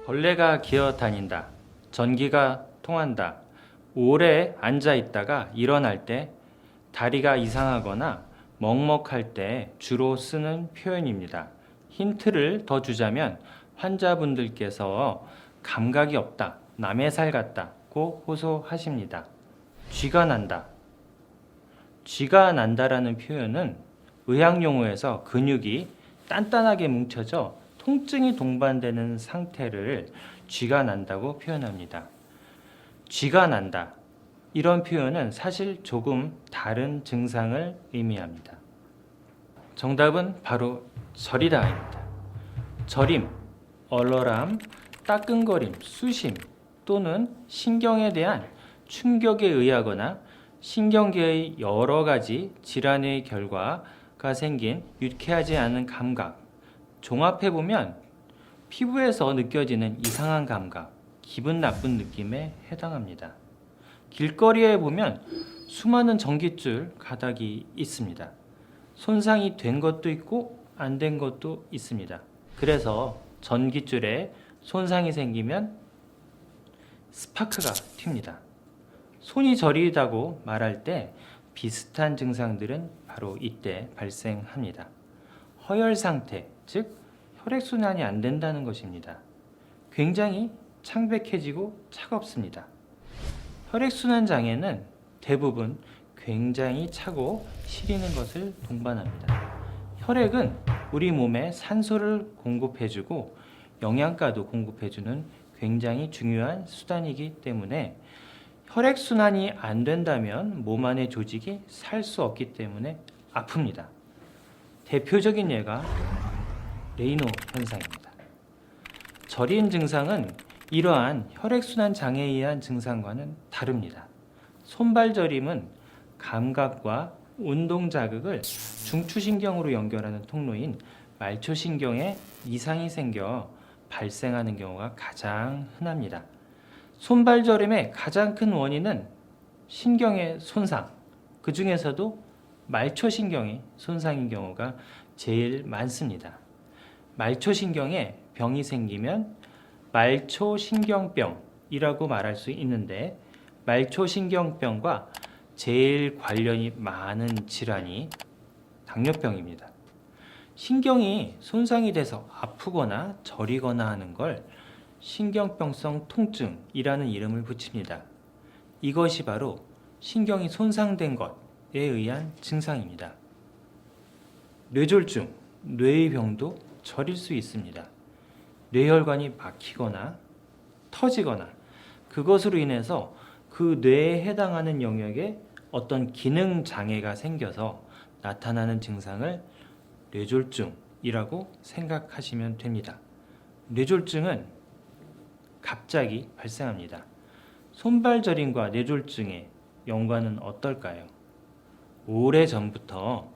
벌레가 기어 다닌다. 전기가 통한다. 오래 앉아 있다가 일어날 때 다리가 이상하거나 먹먹할 때 주로 쓰는 표현입니다. 힌트를 더 주자면 환자분들께서 감각이 없다, 남의 살 같다고 호소하십니다. 쥐가 난다. 쥐가 난다라는 표현은 의학용어에서 근육이 단단하게 뭉쳐져 통증이 동반되는 상태를 쥐가 난다고 표현합니다. 쥐가 난다. 이런 표현은 사실 조금 다른 증상을 의미합니다. 정답은 바로 저리다입니다. 저림, 얼얼함, 따끔거림, 수심 또는 신경에 대한 충격에 의하거나 신경계의 여러 가지 질환의 결과가 생긴 유쾌하지 않은 감각, 종합해보면 피부에서 느껴지는 이상한 감각, 기분 나쁜 느낌에 해당합니다. 길거리에 보면 수많은 전깃줄 가닥이 있습니다. 손상이 된 것도 있고 안 된 것도 있습니다. 그래서 전깃줄에 손상이 생기면 스파크가 튑니다. 손이 저리다고 말할 때 비슷한 증상들은 바로 이때 발생합니다. 허열 상태, 즉 혈액순환이 안 된다는 것입니다. 굉장히 창백해지고 차갑습니다. 혈액순환 장애는 대부분 굉장히 차고 시리는 것을 동반합니다. 혈액은 우리 몸에 산소를 공급해주고 영양가도 공급해주는 굉장히 중요한 수단이기 때문에 혈액순환이 안 된다면 몸 안의 조직이 살 수 없기 때문에 아픕니다. 대표적인 예가 레이노 현상입니다. 저림 증상은 이러한 혈액순환 장애에 의한 증상과는 다릅니다. 손발 저림은 감각과 운동 자극을 중추신경으로 연결하는 통로인 말초신경에 이상이 생겨 발생하는 경우가 가장 흔합니다. 손발 저림의 가장 큰 원인은 신경의 손상, 그 중에서도 말초신경의 손상인 경우가 제일 많습니다. 말초신경에 병이 생기면 말초신경병이라고 말할 수 있는데 말초신경병과 제일 관련이 많은 질환이 당뇨병입니다. 신경이 손상이 돼서 아프거나 저리거나 하는 걸 신경병성 통증이라는 이름을 붙입니다. 이것이 바로 신경이 손상된 것에 의한 증상입니다. 뇌졸중, 뇌의 병도 저릴 수 있습니다. 뇌혈관이 막히거나 터지거나 그것으로 인해서 그 뇌에 해당하는 영역에 어떤 기능 장애가 생겨서 나타나는 증상을 뇌졸중이라고 생각하시면 됩니다. 뇌졸중은 갑자기 발생합니다. 손발 저림과 뇌졸중의 연관은 어떨까요? 오래전부터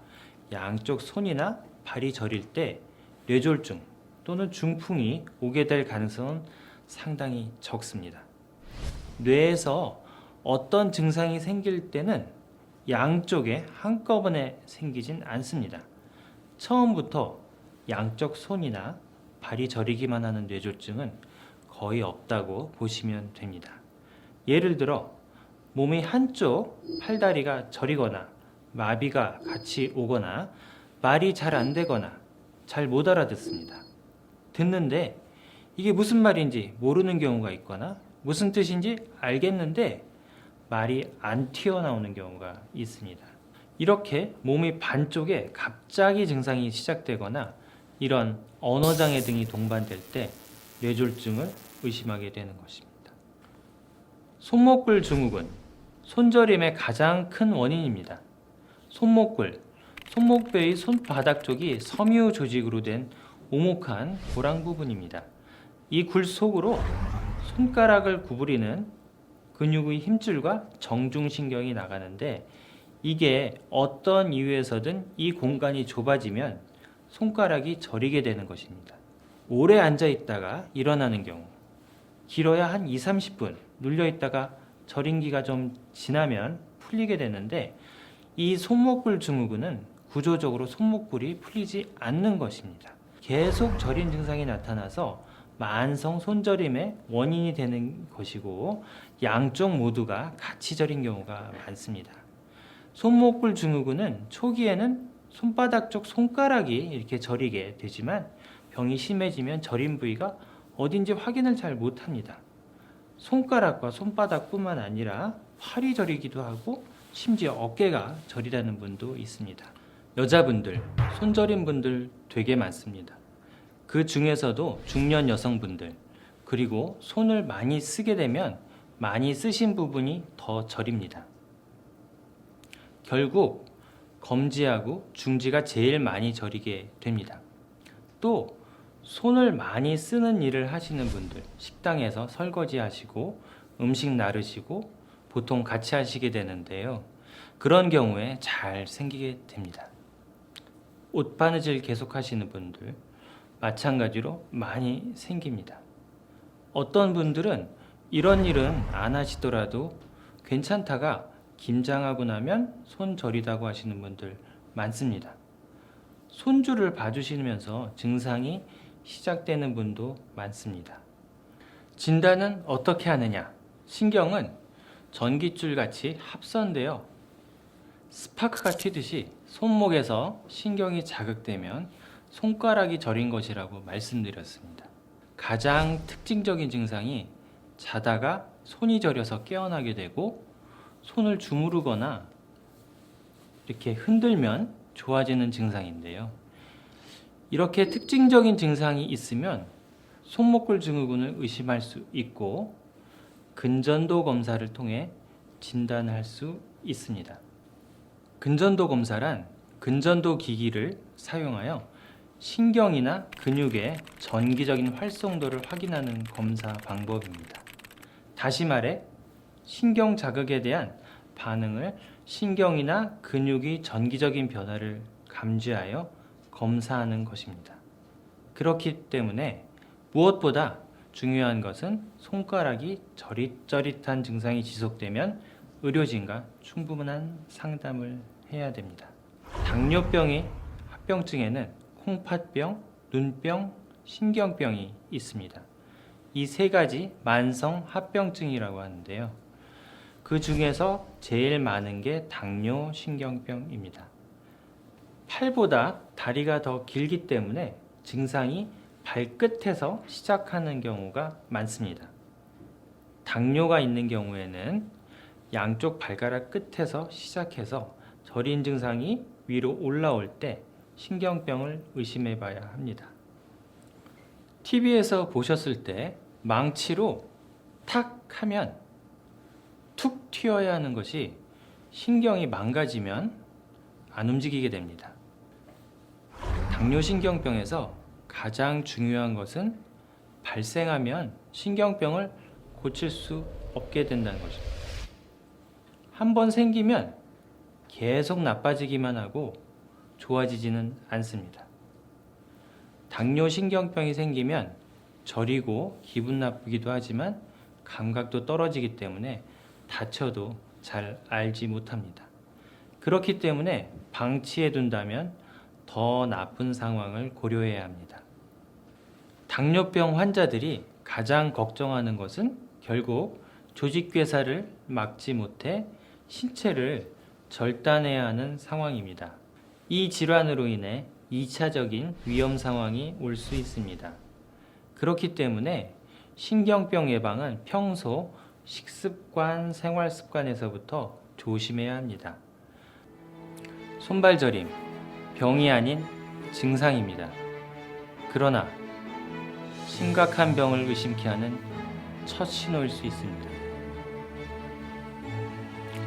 양쪽 손이나 발이 저릴 때 뇌졸중 또는 중풍이 오게 될 가능성은 상당히 적습니다. 뇌에서 어떤 증상이 생길 때는 양쪽에 한꺼번에 생기진 않습니다. 처음부터 양쪽 손이나 발이 저리기만 하는 뇌졸중은 거의 없다고 보시면 됩니다. 예를 들어 몸의 한쪽 팔다리가 저리거나 마비가 같이 오거나 말이 잘 안 되거나 잘 못 알아듣습니다. 듣는데 이게 무슨 말인지 모르는 경우가 있거나 무슨 뜻인지 알겠는데 말이 안 튀어나오는 경우가 있습니다. 이렇게 몸의 반쪽에 갑자기 증상이 시작되거나 이런 언어장애 등이 동반될 때 뇌졸중을 의심하게 되는 것입니다. 손목골 증후군, 손저림의 가장 큰 원인입니다. 손목골, 손목뼈의 손바닥 쪽이 섬유 조직으로 된 오목한 고랑 부분입니다. 이 굴 속으로 손가락을 구부리는 근육의 힘줄과 정중신경이 나가는데 이게 어떤 이유에서든 이 공간이 좁아지면 손가락이 저리게 되는 것입니다. 오래 앉아 있다가 일어나는 경우, 길어야 한 2-30분 눌려 있다가 저림기가 좀 지나면 풀리게 되는데 이 손목골 증후군은 구조적으로 손목골이 풀리지 않는 것입니다. 계속 저림 증상이 나타나서 만성 손저림의 원인이 되는 것이고 양쪽 모두가 같이 저린 경우가 많습니다. 손목골 증후군은 초기에는 손바닥 쪽 손가락이 이렇게 저리게 되지만 병이 심해지면 저린 부위가 어딘지 확인을 잘 못합니다. 손가락과 손바닥뿐만 아니라 팔이 저리기도 하고 심지어 어깨가 저리다는 분도 있습니다. 여자분들, 손저린 분들 되게 많습니다. 그 중에서도 중년 여성분들, 그리고 손을 많이 쓰게 되면 많이 쓰신 부분이 더 저립니다. 결국 검지하고 중지가 제일 많이 저리게 됩니다. 또 손을 많이 쓰는 일을 하시는 분들, 식당에서 설거지 하시고 음식 나르시고 보통 같이 하시게 되는데요. 그런 경우에 잘 생기게 됩니다. 옷 바느질 계속 하시는 분들 마찬가지로 많이 생깁니다. 어떤 분들은 이런 일은 안 하시더라도 괜찮다가 김장하고 나면 손 저리다고 하시는 분들 많습니다. 손주를 봐주시면서 증상이 시작되는 분도 많습니다. 진단은 어떻게 하느냐? 신경은 전깃줄 같이 합선되어 스파크가 튀듯이 손목에서 신경이 자극되면 손가락이 저린 것이라고 말씀드렸습니다. 가장 특징적인 증상이 자다가 손이 저려서 깨어나게 되고 손을 주무르거나 이렇게 흔들면 좋아지는 증상인데요. 이렇게 특징적인 증상이 있으면 손목골 증후군을 의심할 수 있고 근전도 검사를 통해 진단할 수 있습니다. 근전도 검사란 근전도 기기를 사용하여 신경이나 근육의 전기적인 활성도를 확인하는 검사 방법입니다. 다시 말해 신경 자극에 대한 반응을 신경이나 근육이 전기적인 변화를 감지하여 검사하는 것입니다. 그렇기 때문에 무엇보다 중요한 것은 손가락이 저릿저릿한 증상이 지속되면 의료진과 충분한 상담을 해야 됩니다. 당뇨병의 합병증에는 콩팥병, 눈병, 신경병이 있습니다. 이 세 가지 만성 합병증이라고 하는데요. 그 중에서 제일 많은 게 당뇨 신경병입니다. 팔보다 다리가 더 길기 때문에 증상이 발끝에서 시작하는 경우가 많습니다. 당뇨가 있는 경우에는 양쪽 발가락 끝에서 시작해서 저린 증상이 위로 올라올 때 신경병을 의심해 봐야 합니다. TV에서 보셨을 때 망치로 탁 하면 툭 튀어야 하는 것이 신경이 망가지면 안 움직이게 됩니다. 당뇨신경병에서 가장 중요한 것은 발생하면 신경병을 고칠 수 없게 된다는 거죠. 한번 생기면 계속 나빠지기만 하고 좋아지지는 않습니다. 당뇨신경병이 생기면 저리고 기분 나쁘기도 하지만 감각도 떨어지기 때문에 다쳐도 잘 알지 못합니다. 그렇기 때문에 방치해 둔다면 더 나쁜 상황을 고려해야 합니다. 당뇨병 환자들이 가장 걱정하는 것은 결국 조직괴사를 막지 못해 신체를 절단해야 하는 상황입니다. 이 질환으로 인해 2차적인 위험 상황이 올 수 있습니다. 그렇기 때문에 신경병 예방은 평소 식습관, 생활습관에서부터 조심해야 합니다. 손발저림, 병이 아닌 증상입니다. 그러나 심각한 병을 의심케 하는 첫 신호일 수 있습니다.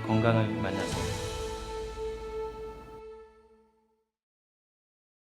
건강을 만나세요.